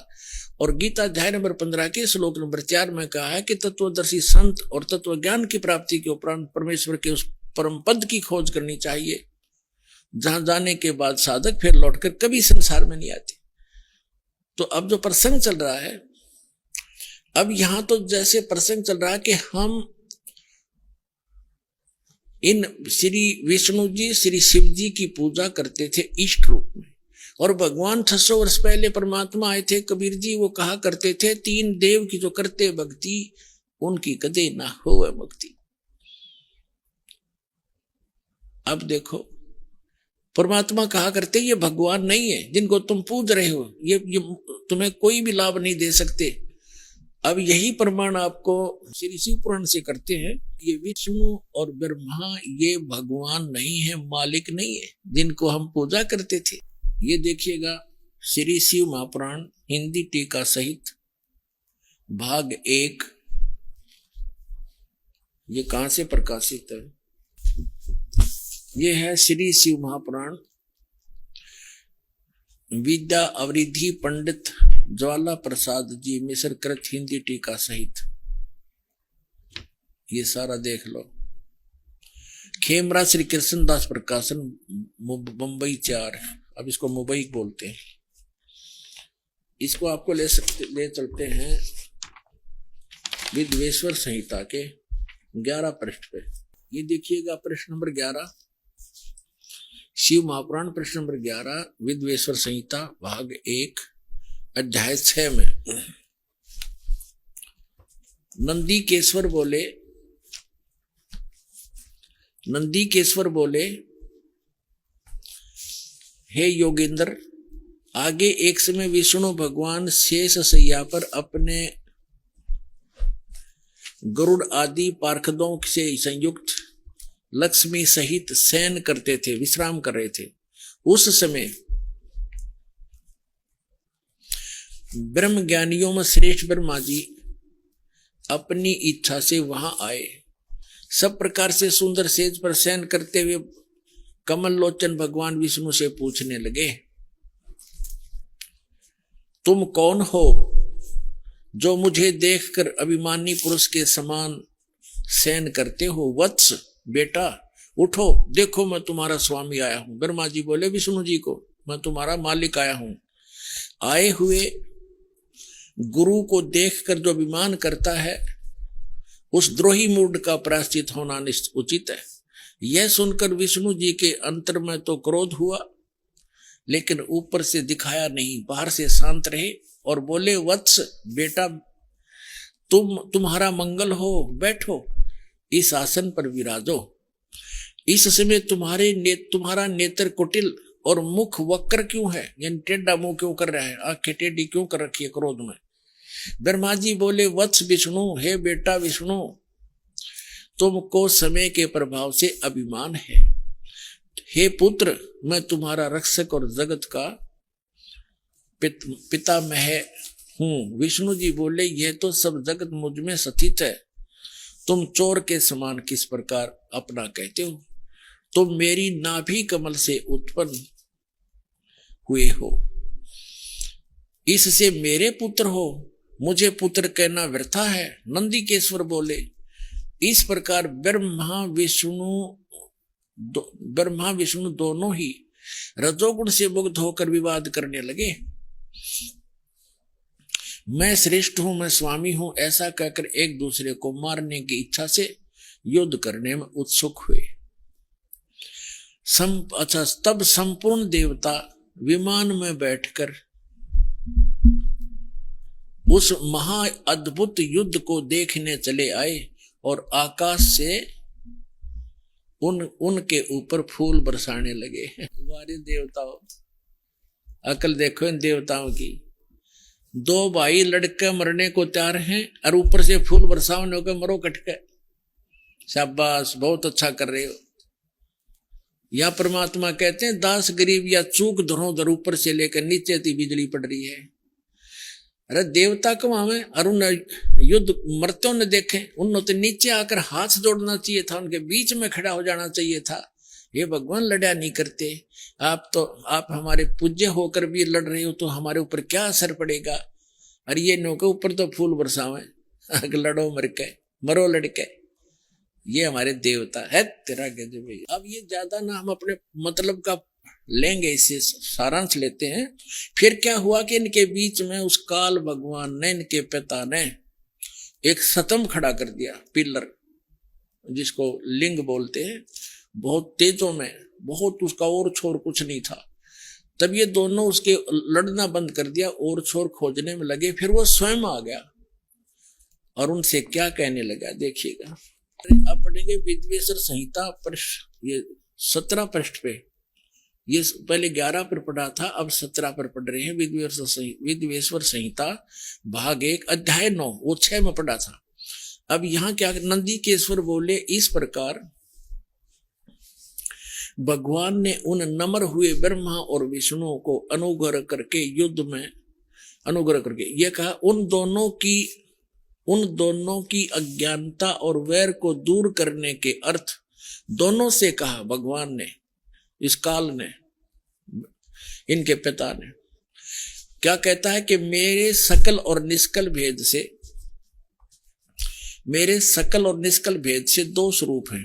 और गीता अध्याय नंबर 15 के श्लोक नंबर 4 में कहा है कि तत्वदर्शी संत और तत्व ज्ञान की प्राप्ति के उपरांत परमेश्वर के उस परम पद की खोज करनी चाहिए, जहां जाने के बाद साधक फिर लौटकर कभी संसार में नहीं आते। तो अब जो प्रसंग चल रहा है, अब यहां तो जैसे प्रसंग चल रहा है कि हम इन श्री विष्णु जी श्री शिव जी की पूजा करते थे इष्ट रूप में, और भगवान 600 वर्ष पहले परमात्मा आए थे। कबीर जी वो कहा करते थे, 3 देव की जो करते भक्ति उनकी कदे ना होवे मुक्ति। अब देखो, परमात्मा कहा करते ये भगवान नहीं है जिनको तुम पूज रहे हो, ये तुम्हें कोई भी लाभ नहीं दे सकते। अब यही प्रमाण आपको श्री शिव पुराण से करते हैं, ये विष्णु और ब्रह्मा ये भगवान नहीं है, मालिक नहीं है जिनको हम पूजा करते थे। ये देखिएगा श्री शिव महापुराण हिंदी टीका सहित भाग 1, ये कहां से प्रकाशित है? ये है श्री शिव महापुराण विद्या अवरिधि पंडित ज्वाला प्रसाद जी मिश्र कृत हिंदी टीका सहित, ये सारा देख लो। खेमरा श्री कृष्णदास प्रकाशन मुंबई 4, अब इसको मुंबई बोलते हैं। इसको आपको ले चलते हैं विद्वेश्वर संहिता के 11 पृष्ठ पे। ये देखिएगा पृष्ठ नंबर 11, शिव महापुराण पृष्ठ नंबर 11, विद्वेश्वर संहिता भाग 1 अध्याय 6 में नंदीकेश्वर बोले, हे योगेंद्र, आगे एक समय विष्णु भगवान शेष शैया पर अपने गरुड़ आदि पार्षदों से संयुक्त लक्ष्मी सहित शयन करते थे, विश्राम कर रहे थे। उस समय ब्रह्म ज्ञानियों में श्रेष्ठ ब्रह्मा जी अपनी इच्छा से वहां आए। सब प्रकार से सुंदर सेज पर शयन करते हुए कमल लोचन भगवान विष्णु से पूछने लगे, तुम कौन हो जो मुझे देखकर अभिमानी पुरुष के समान शयन करते हो? वत्स बेटा उठो, देखो मैं तुम्हारा स्वामी आया हूं। ब्रह्मा जी बोले विष्णु जी को, मैं तुम्हारा मालिक आया हूं। आए हुए गुरु को देखकर जो अभिमान करता है उस द्रोही मूड का प्रायश्चित होना उचित है। यह सुनकर विष्णु जी के अंतर में तो क्रोध हुआ, लेकिन ऊपर से दिखाया नहीं, बाहर से शांत रहे और बोले, वत्स बेटा तुम्हारा मंगल हो, बैठो इस आसन पर विराजो। इस समय तुम्हारा नेत्र कुटिल और मुख वक्र क्यों है, यानी टेढ़ा मुंह क्यों कर रहा है, आंखें टेढ़ी क्यों कर रखी है क्रोध में? ब्रह्मा जी बोले, वत्स विष्णु, हे बेटा विष्णु, तुमको समय के प्रभाव से अभिमान है। हे पुत्र, मैं तुम्हारा रक्षक और जगत का पितामह हूं। विष्णु जी बोले, यह तो सब जगत मुझ में स्थित है, तुम चोर के समान किस प्रकार अपना कहते हो? तुम मेरी नाभि कमल से उत्पन्न हुए हो, इससे मेरे पुत्र हो, मुझे पुत्र कहना व्यर्थ है। नंदीकेश्वर बोले, इस प्रकार ब्रह्मा विष्णु दोनों ही रजोगुण से मुक्त होकर विवाद करने लगे। मैं श्रेष्ठ हूं, मैं स्वामी हूं, ऐसा कहकर एक दूसरे को मारने की इच्छा से युद्ध करने में उत्सुक हुए। तब संपूर्ण देवता विमान में बैठकर उस महा अद्भुत युद्ध को देखने चले आए और आकाश से उनके ऊपर फूल बरसाने लगे। हमारे देवताओं, अकल देखो इन देवताओं की। दो भाई लड़के मरने को तैयार हैं और ऊपर से फूल बरसाने को मरो कटके। शाबाश, बहुत अच्छा कर रहे हो। या परमात्मा कहते हैं दास गरीब या चूक धरोधर ऊपर से लेकर नीचे तक बिजली पड़ रही है। अरे देवता कमावे और उन युद्ध मरते ने देखे, उन्होंने तो नीचे आकर हाथ जोड़ना चाहिए था, उनके बीच में खड़ा हो जाना चाहिए था। ये भगवान लड़ा नहीं करते। आप हमारे पूज्य होकर भी लड़ रहे हो तो हमारे ऊपर क्या असर पड़ेगा। अरे ये नौके ऊपर तो फूल बरसावे, लड़ो मर के, मरो लड़के। ये हमारे देवता है। तेरा गजब है। अब ये ज्यादा ना हम अपने मतलब का लेंगे, इससे सारांश लेते हैं। फिर क्या हुआ कि इनके बीच में उस काल भगवान ने, इनके पिता ने एक सतम खड़ा कर दिया, पिलर जिसको लिंग बोलते हैं, बहुत तेजों में, बहुत उसका और छोर कुछ नहीं था। तब ये दोनों उसके लड़ना बंद कर दिया और छोर खोजने में लगे। फिर वो स्वयं आ गया और उनसे क्या कहने लगा, देखिएगा। अब पढ़ेंगे विद्वेश्वर संहिता पृष्ठ, ये 17 पृष्ठ पे। ये पहले 11 पर पढ़ा था, अब 17 पर पढ़ रहे हैं। विद्वेश्वर संहिता भाग 1 अध्याय 9, वो 6 में पढ़ा था। अब यहाँ क्या, नंदीकेश्वर बोले, इस प्रकार भगवान ने उन नम्र हुए ब्रह्मा और विष्णु को अनुग्रह करके युद्ध में अनुग्रह करके ये कहा, उन दोनों की अज्ञानता और वैर को दूर करने के अर्थ दोनों से कहा भगवान ने, इस काल ने, इनके पिता ने। क्या कहता है कि मेरे सकल और निष्कल भेद से दो स्वरूप हैं,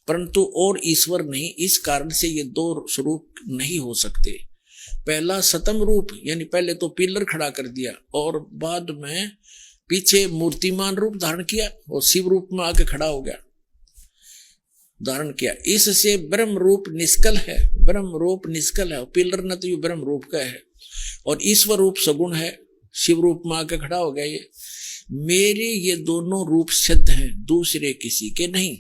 परंतु और ईश्वर नहीं। इस कारण से ये दो स्वरूप नहीं हो सकते। पहला सतम रूप, यानी पहले तो पिलर खड़ा कर दिया और बाद में पीछे मूर्तिमान रूप धारण किया और शिव रूप में आके खड़ा हो गया, धारण किया। इससे ब्रह्म रूप निष्कल है, पिलर न तो ये ब्रह्म रूप का है, और ईश्वर रूप सगुण है, शिव रूप में आके खड़ा हो गया। ये मेरे ये दोनों रूप सिद्ध हैं, दूसरे किसी के नहीं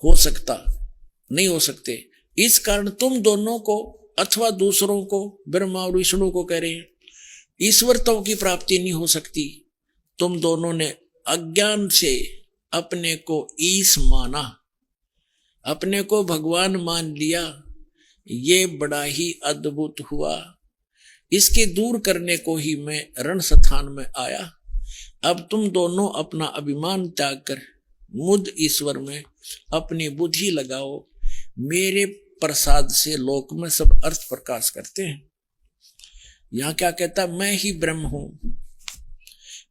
हो सकते। इस कारण तुम दोनों को अथवा दूसरों को, ब्रह्मा और विष्णु को कह रहे हैं, ईश्वरत्व की प्राप्ति नहीं हो सकती। तुम दोनों ने अज्ञान से अपने को ईश माना, अपने को भगवान मान लिया। ये बड़ा ही अद्भुत हुआ। इसके दूर करने को ही मैं रण स्थान में आया। अब तुम दोनों अपना अभिमान त्याग कर मुझ ईश्वर में अपनी बुद्धि लगाओ। मेरे प्रसाद से लोक में सब अर्थ प्रकाश करते हैं। यहां क्या कहता, मैं ही ब्रह्म हूं,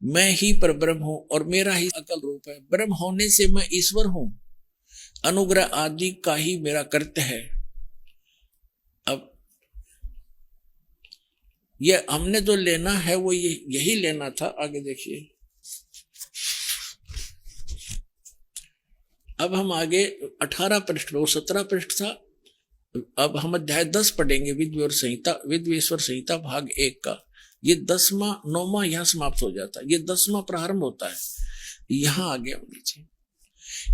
मैं ही परब्रह्म हूं और मेरा ही अकल रूप है। ब्रह्म होने से मैं ईश्वर हूं, अनुग्रह आदि का ही मेरा कर्तव्य है। अब ये हमने जो लेना है वो यही लेना था। आगे देखिए, अब हम आगे 18 पृष्ठ, वो 17 पृष्ठ था। अब हम अध्याय 10 पढ़ेंगे, विद्वेश्वर संहिता भाग 1 का। ये 10वां 9वां यहां समाप्त हो जाता है, ये 10वां प्रारंभ होता है। यहां आगे हम नीचे,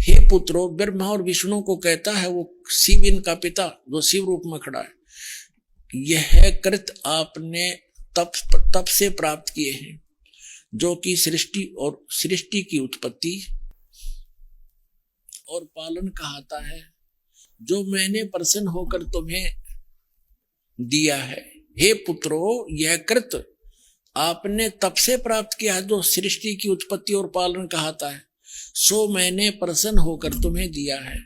हे पुत्रो, ब्रह्मा और विष्णु को कहता है, वो शिव इनका पिता जो शिव रूप में खड़ा है, यह कृत आपने तप से प्राप्त किए हैं, जो कि सृष्टि की उत्पत्ति और पालन कहता है, जो मैंने प्रसन्न होकर तुम्हें दिया है। हे पुत्रो, यह कृत आपने तप से प्राप्त किया है, जो सृष्टि की उत्पत्ति और पालन कहता है, सो मैंने प्रसन्न होकर तुम्हें दिया है।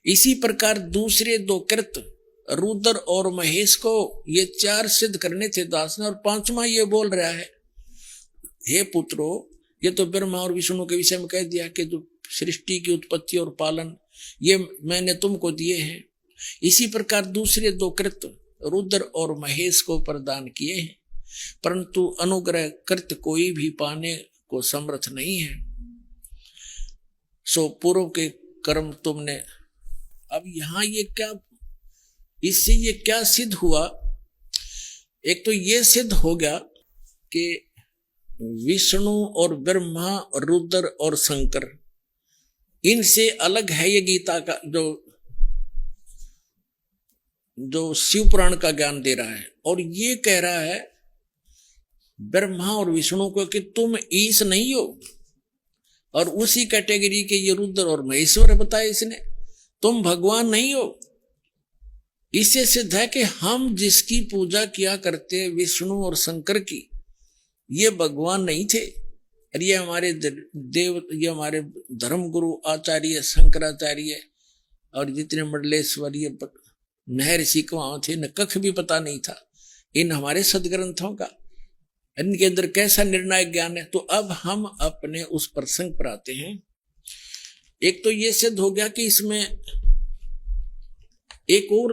इसी प्रकार दूसरे दो कृत, रुद्र और महेश को ये 4 सिद्ध करने थे दास ने, और 5वां ये बोल रहा है, हे पुत्रो, ये तो ब्रह्मा और विष्णु के विषय में कह दिया कि जो सृष्टि की उत्पत्ति और पालन ये मैंने तुमको दिए हैं। इसी प्रकार दूसरे दो कृत्य रुद्र और महेश को प्रदान किए हैं, परंतु अनुग्रह कृत्य कोई भी पाने को समर्थ नहीं है। सो पूर्व के कर्म तुमने। अब यहां ये क्या, इससे ये क्या सिद्ध हुआ? एक तो ये सिद्ध हो गया कि विष्णु और ब्रह्मा और रुद्र और शंकर, इनसे अलग है ये गीता का जो शिव पुराण का ज्ञान दे रहा है। और ये कह रहा है ब्रह्मा और विष्णु को कि तुम ईश नहीं हो, और उसी कैटेगरी के ये रुद्र और महेश्वर बताए इसने, तुम भगवान नहीं हो। इससे सिद्ध है कि हम जिसकी पूजा किया करते विष्णु और शंकर की, ये भगवान नहीं थे। और ये हमारे देव, ये हमारे धर्म गुरु आचार्य शंकराचार्य और जितने मंडलेश्वर ये नहर ऋषि को वहां थे, न कख भी पता नहीं था इन हमारे सदग्रंथों का, इनके अंदर कैसा निर्णायक ज्ञान है। तो अब हम अपने उस प्रसंग पर आते हैं। एक तो ये सिद्ध हो गया कि इसमें एक और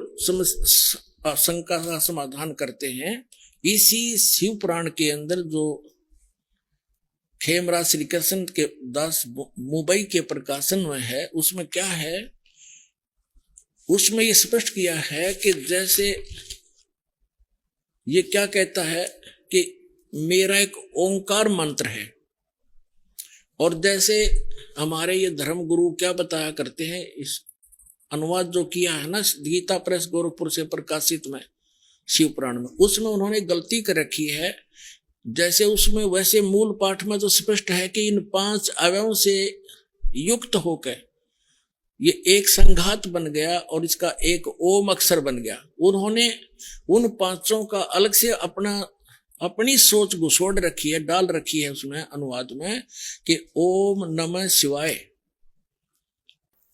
शंका का समाधान करते हैं। इसी शिव पुराण के अंदर जो खेमराज श्री कृष्ण के दास मुंबई के प्रकाशन में है, उसमें क्या है, उसमें ये स्पष्ट किया है कि जैसे ये क्या कहता है कि मेरा एक ओंकार मंत्र है, और जैसे हमारे ये धर्म गुरु क्या बताया करते हैं, इस अनुवाद जो किया है ना गीता प्रेस गोरखपुर से प्रकाशित में शिव पुराण में, उसमें उन्होंने गलती कर रखी है। जैसे उसमें वैसे मूल पाठ में तो स्पष्ट है कि इन 5 अवयवों से युक्त होकर ये एक संघात बन गया और इसका एक ओम अक्षर बन गया। उन्होंने उन 5 का अलग से अपनी सोच घुसोड़ रखी है, डाल रखी है उसमें अनुवाद में कि ओम नमः शिवाय,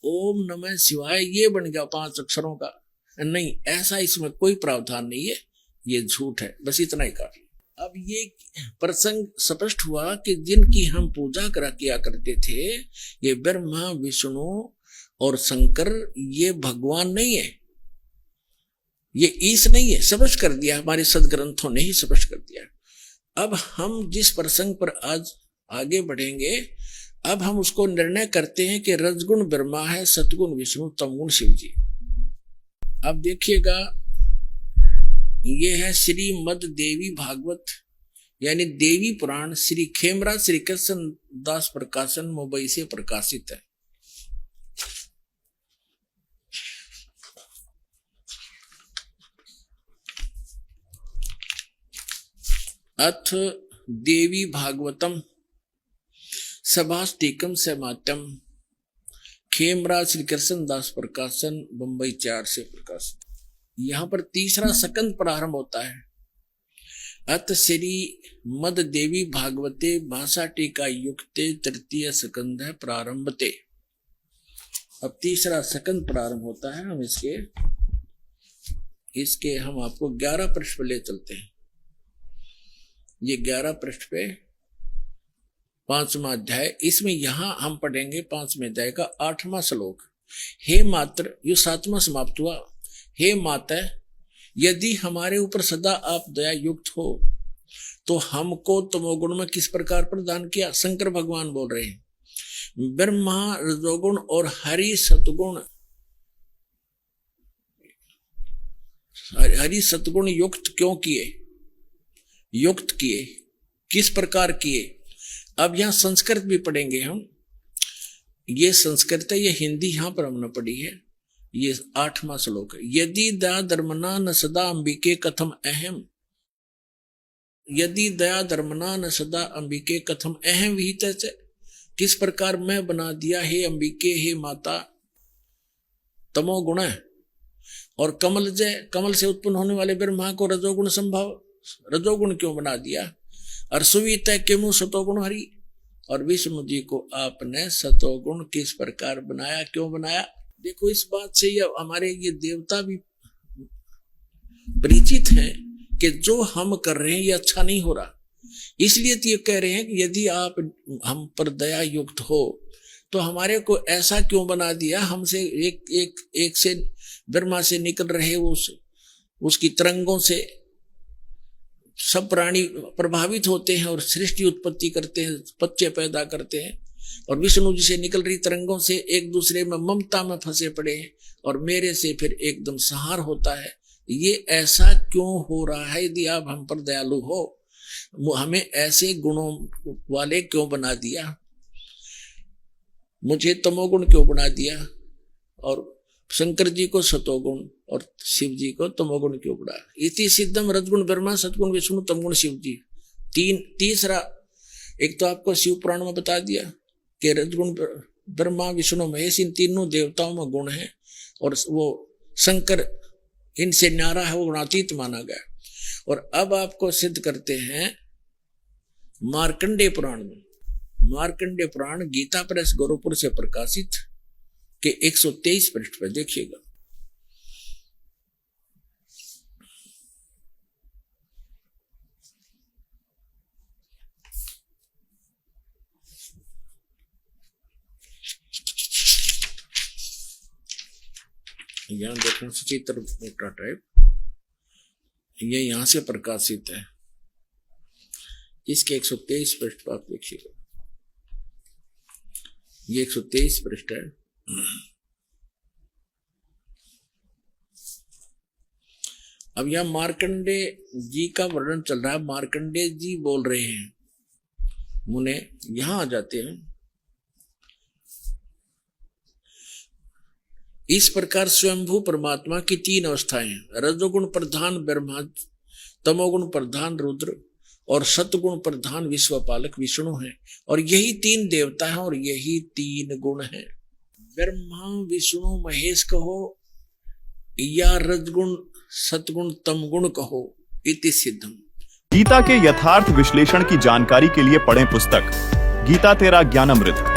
ओम नमः शिवाय ये बन गया 5 अक्षरों का। नहीं, ऐसा इसमें कोई प्रावधान नहीं है, ये झूठ है। बस इतना ही काफी। अब ये प्रसंग स्पष्ट हुआ कि जिनकी हम पूजा किया करते थे, ये ब्रह्मा विष्णु और शंकर, ये भगवान नहीं है, ये ईश नहीं है। स्पष्ट कर दिया, हमारे सदग्रंथों ने ही स्पष्ट कर दिया। अब हम जिस प्रसंग पर आज आगे बढ़ेंगे, अब हम उसको निर्णय करते हैं कि रजगुण ब्रह्मा है, सतगुण विष्णु, तमगुण शिव जी। अब देखिएगा, ये है श्रीमद देवी भागवत यानी देवी पुराण, श्री खेमराज श्री कृष्ण दास प्रकाशन मुंबई से प्रकाशित है। अथ देवी भागवतम सभाष्टिकम समात्यम, खेमराज श्री कृष्ण दास प्रकाशन मुंबई 4 से प्रकाशित। यहां पर तीसरा सकंद प्रारंभ होता है। अत श्री मद देवी भागवते भाषा टीका युक्ते तृतीय सकंद है प्रारंभते। अब तीसरा सकंद प्रारंभ होता है। हम इसके हम आपको 11 पृष्ठ पे ले चलते हैं। ये 11 पृष्ठ पे 5वां अध्याय, इसमें यहां हम पढ़ेंगे 5वें अध्याय का 8वां श्लोक। हे मात्र, ये 7वां समाप्त हुआ। हे माता, यदि हमारे ऊपर सदा आप दया युक्त हो तो हमको तमोगुण में किस प्रकार प्रदान किया। शंकर भगवान बोल रहे हैं। ब्रह्मा रजोगुण और हरि सतगुण युक्त क्यों किए, युक्त किए, किस प्रकार किए। अब यहां संस्कृत भी पढ़ेंगे हम। ये संस्कृत है, ये हिंदी यहां पर हमने पढ़ी है। ये 8वां श्लोक है। यदि दया धर्मना न सदा अंबिके कथम अहम, यदि दया धर्मना न सदा अंबिके कथम अहम विहित, किस प्रकार मैं बना दिया हे अंबिके, हे माता, तमोगुण और कमल जय, कमल से उत्पन्न होने वाले ब्रह्मा को रजोगुण संभव, रजोगुण क्यों बना दिया। और सुवित किमु सतोगुण हरि, और विष्णु जी को आपने सतोगुण किस प्रकार बनाया, क्यों बनाया। देखो, इस बात से ये हमारे ये देवता भी परिचित हैं कि जो हम कर रहे हैं ये अच्छा नहीं हो रहा। इसलिए तो ये कह रहे हैं कि यदि आप हम पर दया युक्त हो तो हमारे को ऐसा क्यों बना दिया, हमसे एक से ब्रह्मा से निकल रहे उसकी तरंगों से सब प्राणी प्रभावित होते हैं और सृष्टि उत्पत्ति करते हैं, बच्चे पैदा करते हैं, और विष्णु जी से निकल रही तरंगों से एक दूसरे में ममता में फंसे पड़े हैं और मेरे से फिर एकदम संहार होता है। ये ऐसा क्यों हो रहा है? यदि आप हम पर दयालु हो, हमें ऐसे गुणों वाले क्यों बना दिया? मुझे तमोगुण क्यों बना दिया? और शंकर जी को सतोगुण और शिव जी को तमोगुण क्यों बना? इति सिद्धम रजगुण ब्रह्मा सतगुण विष्णु तमगुण शिव जी। तीसरा एक तो आपको शिव पुराण में बता दिया कि रजगुण ब्रह्मा विष्णु महेश इन तीनों देवताओं में गुण है, और वो शंकर इनसे न्यारा है, वो गुणातीत माना गया। और अब आपको सिद्ध करते हैं मार्कंडेय पुराण में। मार्कंडेय पुराण गीता प्रेस गोरखपुर से प्रकाशित के 123 पृष्ठ पर देखिएगा। यहां देखना सचित्र मोटा टाइप, ये यहां से प्रकाशित है, इसके 123 पृष्ठ पर आप देखिएगा। ये 123 पृष्ठ है। अब यह मार्कंडेय जी का वर्णन चल रहा है। मार्कंडेय जी बोल रहे हैं, मुने यहां आ जाते हैं। इस प्रकार स्वयंभू परमात्मा की 3 अवस्थाएं हैं, रजोगुण प्रधान ब्रह्मा, तमोगुण प्रधान रुद्र और सतगुण प्रधान विश्वपालक विष्णु हैं। और यही 3 देवता हैं और यही 3 गुण हैं। ब्रह्मा विष्णु महेश कहो या रजगुण सतगुण तमगुण कहो, इति सिद्धम। गीता के यथार्थ विश्लेषण की जानकारी के लिए पढ़ें पुस्तक गीता तेरा ज्ञानामृत।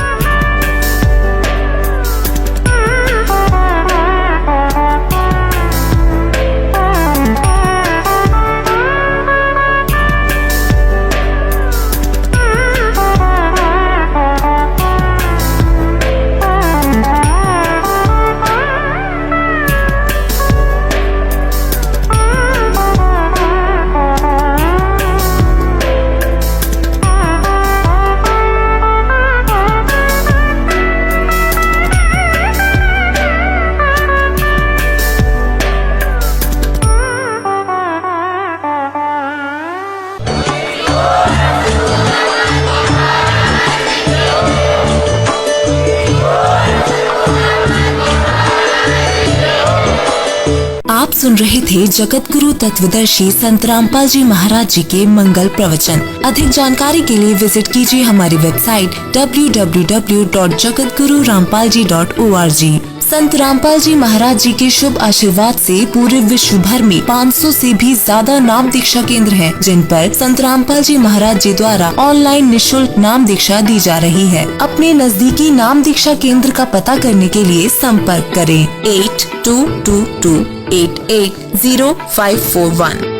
आप सुन रहे थे जगत गुरु तत्वदर्शी संत रामपाल जी महाराज जी के मंगल प्रवचन। अधिक जानकारी के लिए विजिट कीजिए हमारी वेबसाइट www.jagatgururampalji.org। संत रामपाल जी महाराज जी के शुभ आशीर्वाद से पूरे विश्व भर में 500 से भी ज्यादा नाम दीक्षा केंद्र हैं, जिन पर संत रामपाल जी महाराज जी द्वारा ऑनलाइन निःशुल्क नाम दीक्षा दी जा रही है। अपने नजदीकी नाम दीक्षा केंद्र का पता करने के लिए संपर्क करें 8222880541।